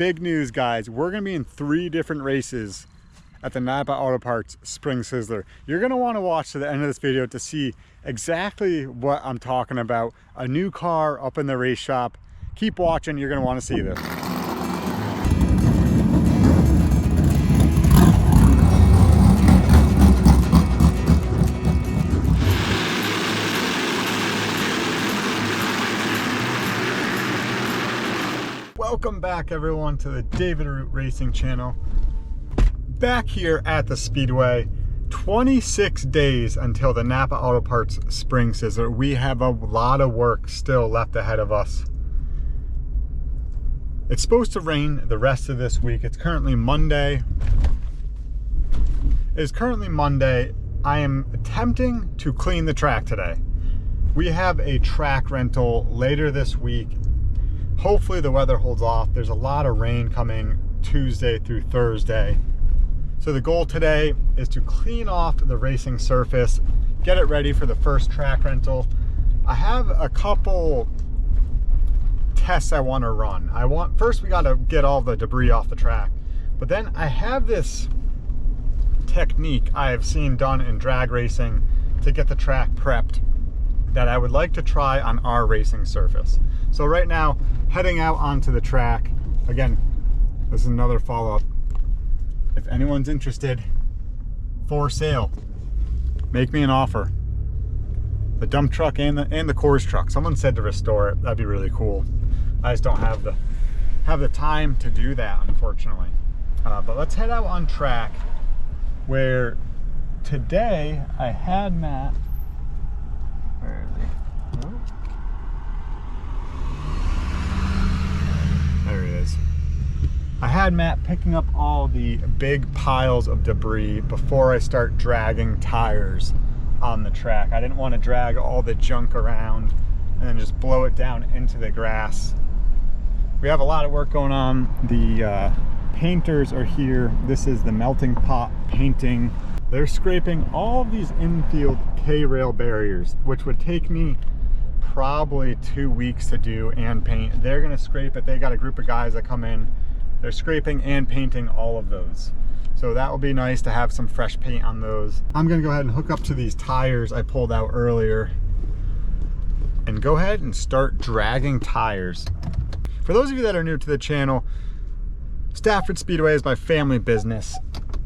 big news, guys. We're gonna be in 3 different races at the NAPA Auto Parts Spring Sizzler. You're gonna wanna watch to the end of this video to see exactly what I'm talking about. A new car up in the race shop. Keep watching, you're gonna wanna see this. Welcome back, everyone, to the David Root Racing channel. Back here at the Speedway, 26 days until the NAPA Auto Parts Spring Sizzler. We have a lot of work still left ahead of us. It's supposed to rain the rest of this week. It's currently Monday. I am attempting to clean the track today. We have a track rental later this week. Hopefully the weather holds off. There's a lot of rain coming Tuesday through Thursday. So the goal today is to clean off the racing surface, get it ready for the first track rental. I have a couple tests I want to run. First we got to get all the debris off the track, but then I have this technique I have seen done in drag racing to get the track prepped that I would like to try on our racing surface. So right now, heading out onto the track. Again, this is another follow-up. If anyone's interested, for sale, make me an offer. The dump truck and the Coors truck. Someone said to restore it. That'd be really cool. I just don't have the time to do that, unfortunately. But let's head out on track, where today I had Matt. Where is he? Oh. There he is. I had Matt picking up all the big piles of debris before I start dragging tires on the track. I didn't want to drag all the junk around and then just blow it down into the grass. We have a lot of work going on. The painters are here. This is the melting pot painting. They're scraping all of these Infield K-rail barriers, which would take me probably 2 weeks to do and paint. They're gonna scrape it. They got a group of guys that come in. They're scraping and painting all of those. So that will be nice to have some fresh paint on those. I'm gonna go ahead and hook up to these tires I pulled out earlier and go ahead and start dragging tires. For those of you that are new to the channel, Stafford Speedway is my family business.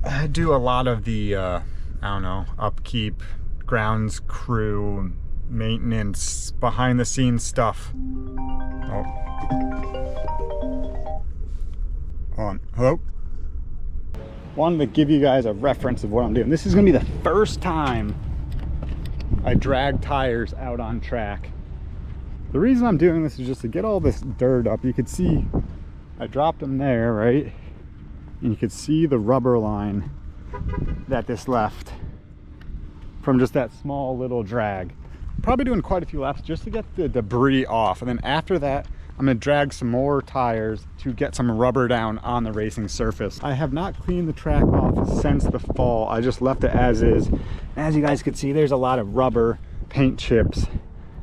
I do a lot of the, I don't know, upkeep, grounds crew, maintenance, behind the scenes stuff. Oh. Hold on. Hello? Wanted to give you guys a reference of what I'm doing. This is gonna be the first time I drag tires out on track. The reason I'm doing this is just to get all this dirt up. You could see I dropped them there, right? And you could see the rubber line that this left from just that small little drag. Probably doing quite a few laps just to get the debris off, and then after that I'm gonna drag some more tires to get some rubber down on the racing surface. I have not cleaned the track off since the fall. I just left it as is. As you guys can see, there's a lot of rubber, paint chips,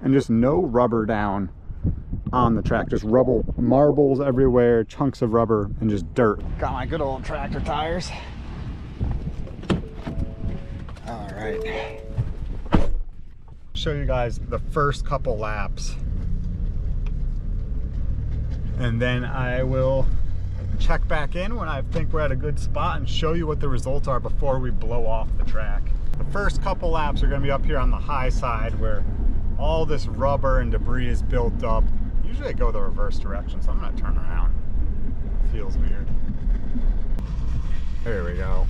and just no rubber down on the track. Just rubble, marbles everywhere, chunks of rubber, and just dirt. Got my good old tractor tires. All right. Show you guys the first couple laps, and then I will check back in when I think we're at a good spot and show you what the results are before we blow off the track. The first couple laps are going to be up here on the high side where all this rubber and debris is built up. Usually I go the reverse direction, so I'm going to turn around. It feels weird. There we go.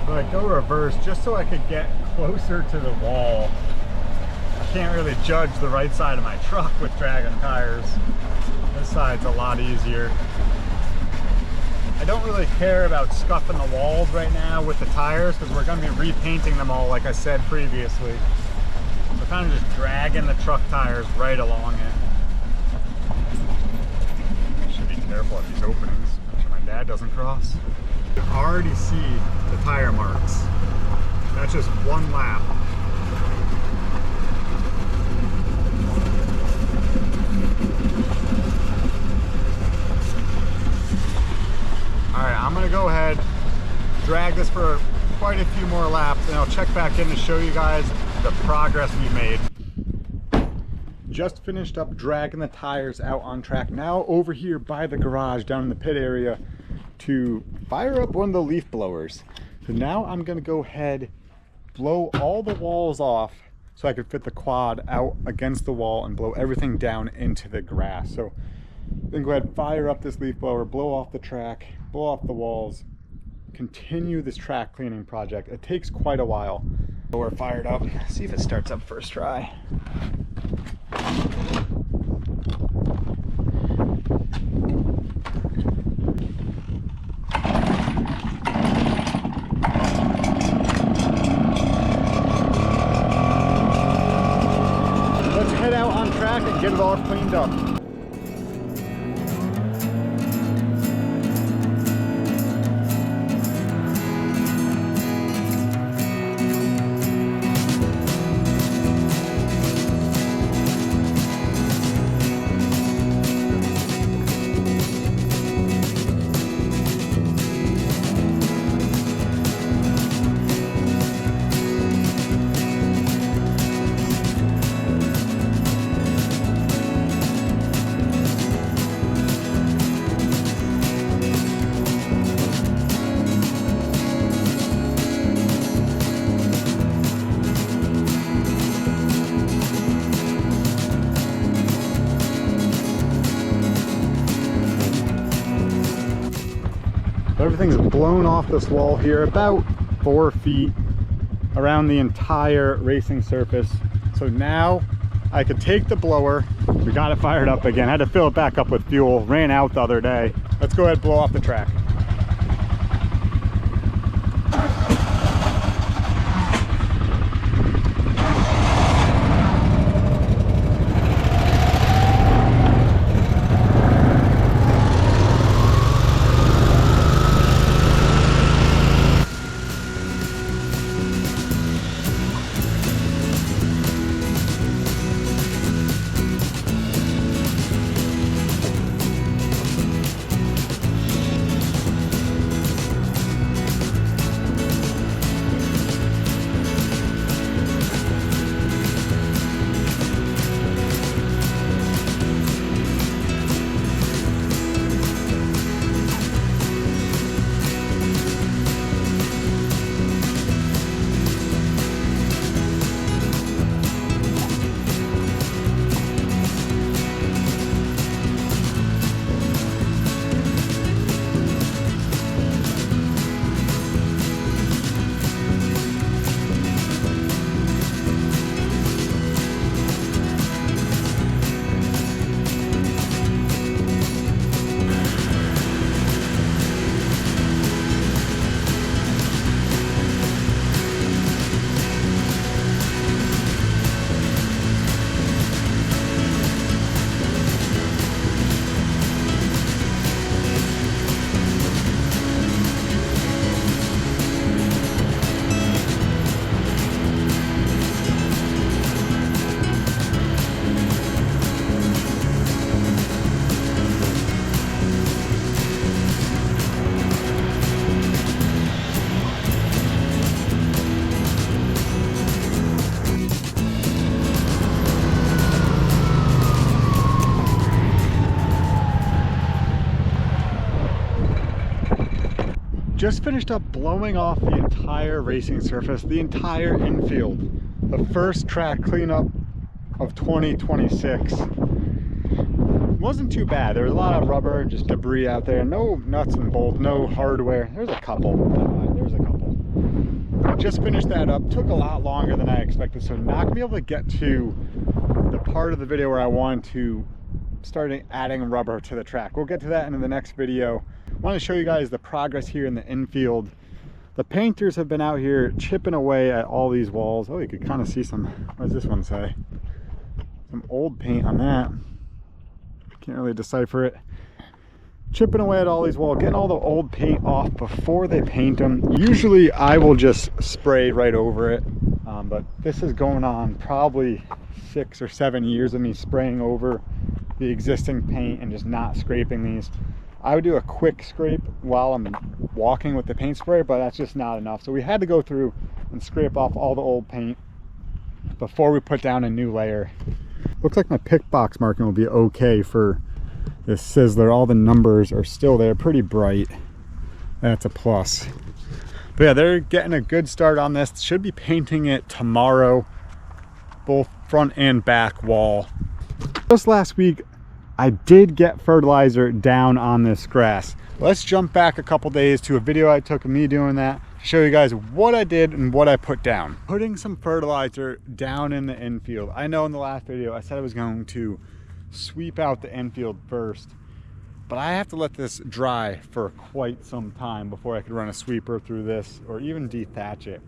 I go reverse just so I could get closer to the wall. I can't really judge the right side of my truck with dragging tires. This side's a lot easier. I don't really care about scuffing the walls right now with the tires because we're going to be repainting them all, like I said previously. We're kind of just dragging the truck tires right along it. Should be careful at these openings. Make sure my dad doesn't cross. You can already see the tire marks. That's just one lap. Alright, I'm gonna go ahead, drag this for quite a few more laps, and I'll check back in to show you guys the progress we've made. Just finished up dragging the tires out on track. Now over here by the garage down in the pit area to fire up one of the leaf blowers. So now I'm gonna go ahead, blow all the walls off so I could fit the quad out against the wall and blow everything down into the grass. So then go ahead, fire up this leaf blower, blow off the track, blow off the walls, continue this track cleaning project. It takes quite a while. So we're fired up. See if it starts up first try. Let's head out on track and get it all cleaned up. Everything's blown off this wall here about 4 feet around the entire racing surface. So now I could take the blower. We got it fired up again. I had to fill it back up with fuel. Ran out the other day. Let's go ahead and blow off the track. Just finished up blowing off the entire racing surface, the entire infield. The first track cleanup of 2026. Wasn't too bad. There was a lot of rubber, just debris out there. No nuts and bolts, no hardware. There's a couple. Just finished that up. Took a lot longer than I expected, so not gonna be able to get to the part of the video where I want to start adding rubber to the track. We'll get to that in the next video want to show you guys the progress here in the infield. The painters have been out here chipping away at all these walls. Oh, you could kind of see some, what does this one say? Some old paint on that. Can't really decipher it. Chipping away at all these walls, getting all the old paint off before they paint them. Usually I will just spray right over it, but this is going on probably 6 or 7 years of me spraying over the existing paint and just not scraping these. I would do a quick scrape while I'm walking with the paint spray, but that's just not enough. So we had to go through and scrape off all the old paint before we put down a new layer. Looks like my pick box marking will be okay for this Sizzler. All the numbers are still there, pretty bright. That's a plus. But yeah, they're getting a good start on this. Should be painting it tomorrow, both front and back wall. Just last week, I did get fertilizer down on this grass. Let's jump back a couple days to a video I took of me doing that to show you guys what I did and what I put down. Putting some fertilizer down in the infield. I know in the last video I said I was going to sweep out the infield first, but I have to let this dry for quite some time before I could run a sweeper through this or even dethatch it.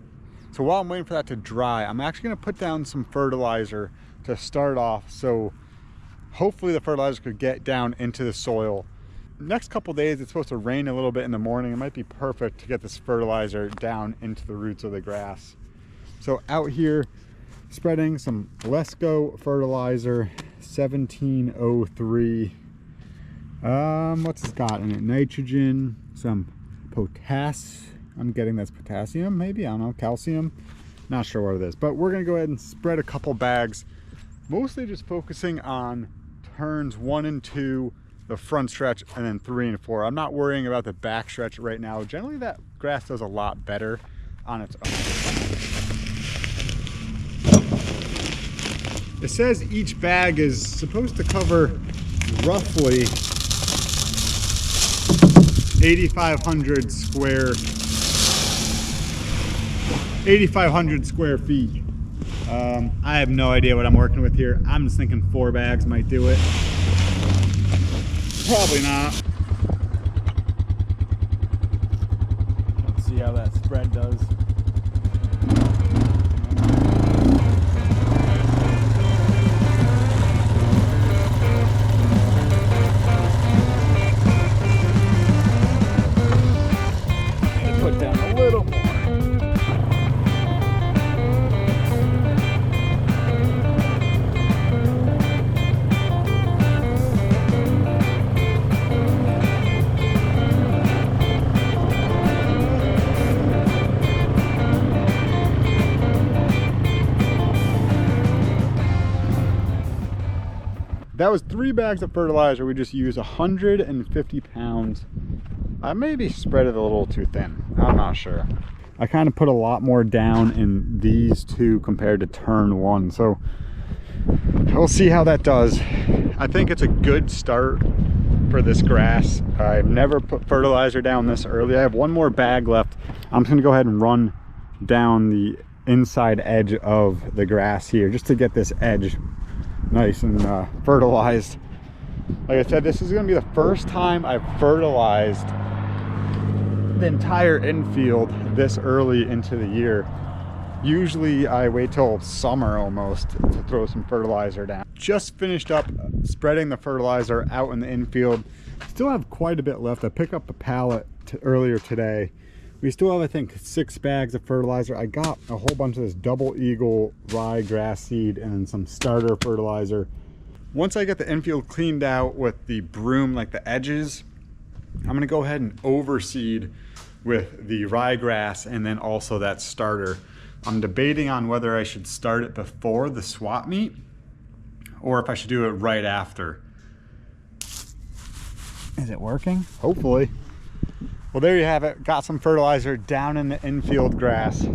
So while I'm waiting for that to dry, I'm actually going to put down some fertilizer to start off, so hopefully the fertilizer could get down into the soil. Next couple days it's supposed to rain a little bit in the morning. It might be perfect to get this fertilizer down into the roots of the grass. So out here spreading some Lesco fertilizer 1703. What's this got in it? Nitrogen, some potassium. I'm getting that's potassium, maybe, I don't know, calcium. Not sure what it is, but we're gonna go ahead and spread a couple bags, mostly just focusing on turns 1 and 2, the front stretch, and then 3 and 4. I'm not worrying about the back stretch right now. Generally that grass does a lot better on its own. It says each bag is supposed to cover roughly 8,500 square feet. I have no idea what I'm working with here. I'm just thinking 4 bags might do it. Probably not. Let's see how that spread does. Put down a little more. That was 3 bags of fertilizer. We just used 150 pounds. I maybe spread it a little too thin. I'm not sure. I kind of put a lot more down in these 2 compared to turn 1. So we'll see how that does. I think it's a good start for this grass. I've never put fertilizer down this early. I have 1 more bag left. I'm just gonna go ahead and run down the inside edge of the grass here just to get this edge nice and fertilized. Like I said, this is going to be the first time I've fertilized the entire infield this early into the year. Usually I wait till summer almost to throw some fertilizer down. Just finished up spreading the fertilizer out in the infield. Still have quite a bit left. I picked up a pallet earlier today. We still have, I think, 6 bags of fertilizer. I got a whole bunch of this Double Eagle rye grass seed and then some starter fertilizer. Once I get the infield cleaned out with the broom, like the edges, I'm gonna go ahead and overseed with the ryegrass and then also that starter. I'm debating on whether I should start it before the swap meet or if I should do it right after. Is it working? Hopefully. Well, there you have it. Got some fertilizer down in the infield grass.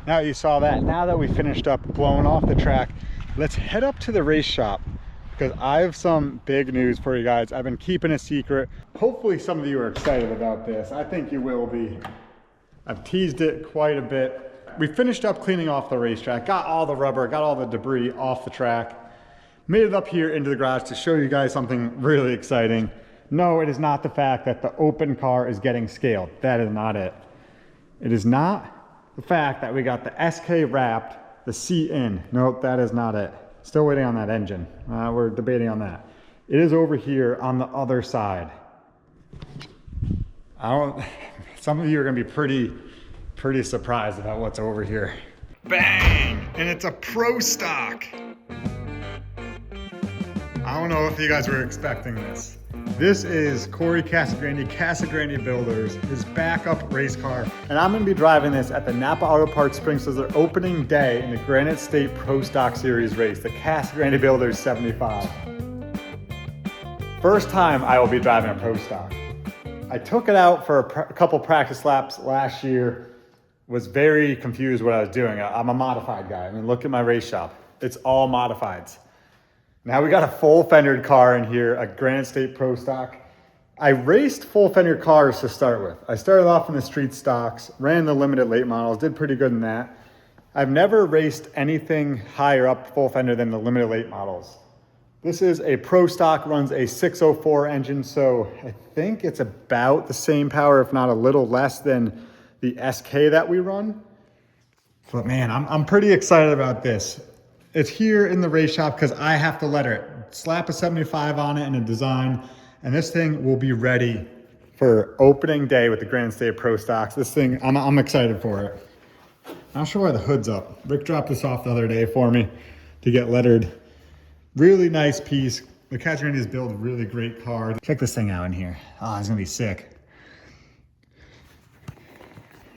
Now you saw that. Now that we finished up blowing off the track, let's head up to the race shop because I have some big news for you guys. I've been keeping a secret. Hopefully some of you are excited about this. I think you will be. I've teased it quite a bit. We finished up cleaning off the racetrack, got all the rubber, got all the debris off the track, made it up here into the garage to show you guys something really exciting. No, it is not the fact that the open car is getting scaled. That is not it. It is not the fact that we got the SK wrapped, the seat in. Nope, that is not it. Still waiting on that engine. We're debating on that. It is over here on the other side. Some of you are gonna be pretty surprised about what's over here. Bang! And it's a Pro Stock. I don't know if you guys were expecting this. This is Corey Casagrande Builders, his backup race car. And I'm gonna be driving this at the NAPA Auto Parts Spring Sizzler opening day in the Granite State Pro Stock Series race, the Casagrande Builders 75. First time I will be driving a Pro Stock. I took it out for a couple practice laps last year, was very confused what I was doing. I'm a modified guy. I mean, look at my race shop. It's all modifieds. Now we got a full fendered car in here, a Granite State Pro Stock. I raced full fendered cars to start with. I started off in the street stocks, ran the limited late models, did pretty good in that. I've never raced anything higher up full fender than the limited late models. This is a Pro Stock, runs a 604 engine, so I think it's about the same power, if not a little less than the SK that we run. But man, I'm pretty excited about this. It's here in the race shop because I have to letter it. Slap a 75 on it and a design, and this thing will be ready for opening day with the Granite State Pro Stocks. This thing, I'm excited for it. Not sure why the hood's up. Rick dropped this off the other day for me to get lettered. Really nice piece. The Casagrande's build a really great car. Check this thing out in here. Oh, it's gonna be sick.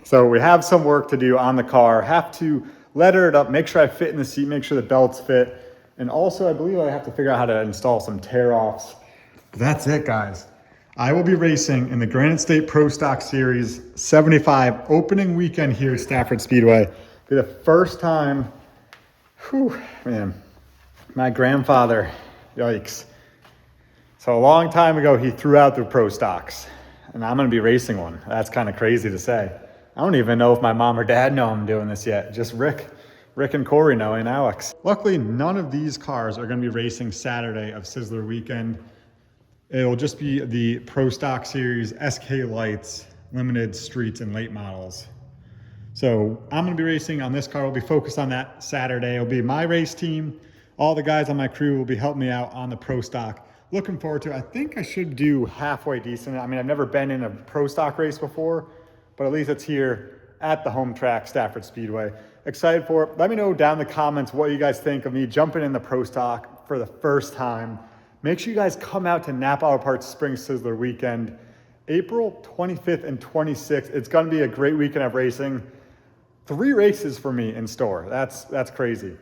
So we have some work to do on the car. Have to letter it up, make sure I fit in the seat, make sure the belts fit. And also I believe I have to figure out how to install some tear-offs. That's it, guys. I will be racing in the Granite State Pro Stock Series 75 opening weekend here at Stafford Speedway. It'll be the first time, man, my grandfather, yikes. So a long time ago, he threw out the Pro Stocks, and I'm gonna be racing one. That's kind of crazy to say. I don't even know if my mom or dad know I'm doing this yet. Just Rick and Corey know, and Alex. Luckily, none of these cars are gonna be racing Saturday of Sizzler weekend. It'll just be the Pro Stock Series, SK Lights, limited streets and late models. So I'm gonna be racing on this car. We'll be focused on that Saturday. It'll be my race team. All the guys on my crew will be helping me out on the Pro Stock. Looking forward to it. I think I should do halfway decent. I mean, I've never been in a Pro Stock race before, but at least it's here at the home track, Stafford Speedway. Excited for it. Let me know down in the comments what you guys think of me jumping in the Pro Stock for the first time. Make sure you guys come out to NAPA Auto Parts Spring Sizzler weekend, April 25th and 26th. It's gonna be a great weekend of racing. 3 races for me in store. That's crazy.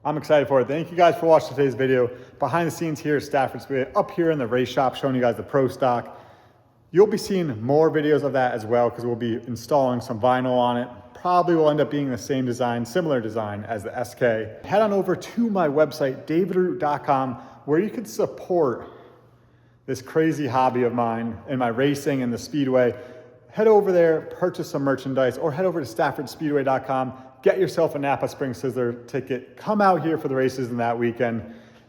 I'm excited for it. Thank you guys for watching today's video. Behind the scenes here at Stafford Speedway, up here in the race shop, showing you guys the Pro Stock. You'll be seeing more videos of that as well, because we'll be installing some vinyl on it. Probably will end up being the same design, similar design as the SK. Head on over to my website, davidroot.com, where you can support this crazy hobby of mine and my racing and the Speedway. Head over there, purchase some merchandise, or head over to staffordspeedway.com. Get yourself a NAPA Spring Sizzler ticket. Come out here for the races in that weekend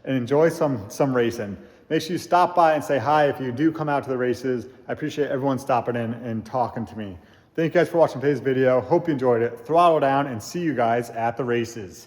and enjoy some racing. Make sure you stop by and say hi if you do come out to the races. I appreciate everyone stopping in and talking to me. Thank you guys for watching today's video. Hope you enjoyed it. Throttle down and see you guys at the races.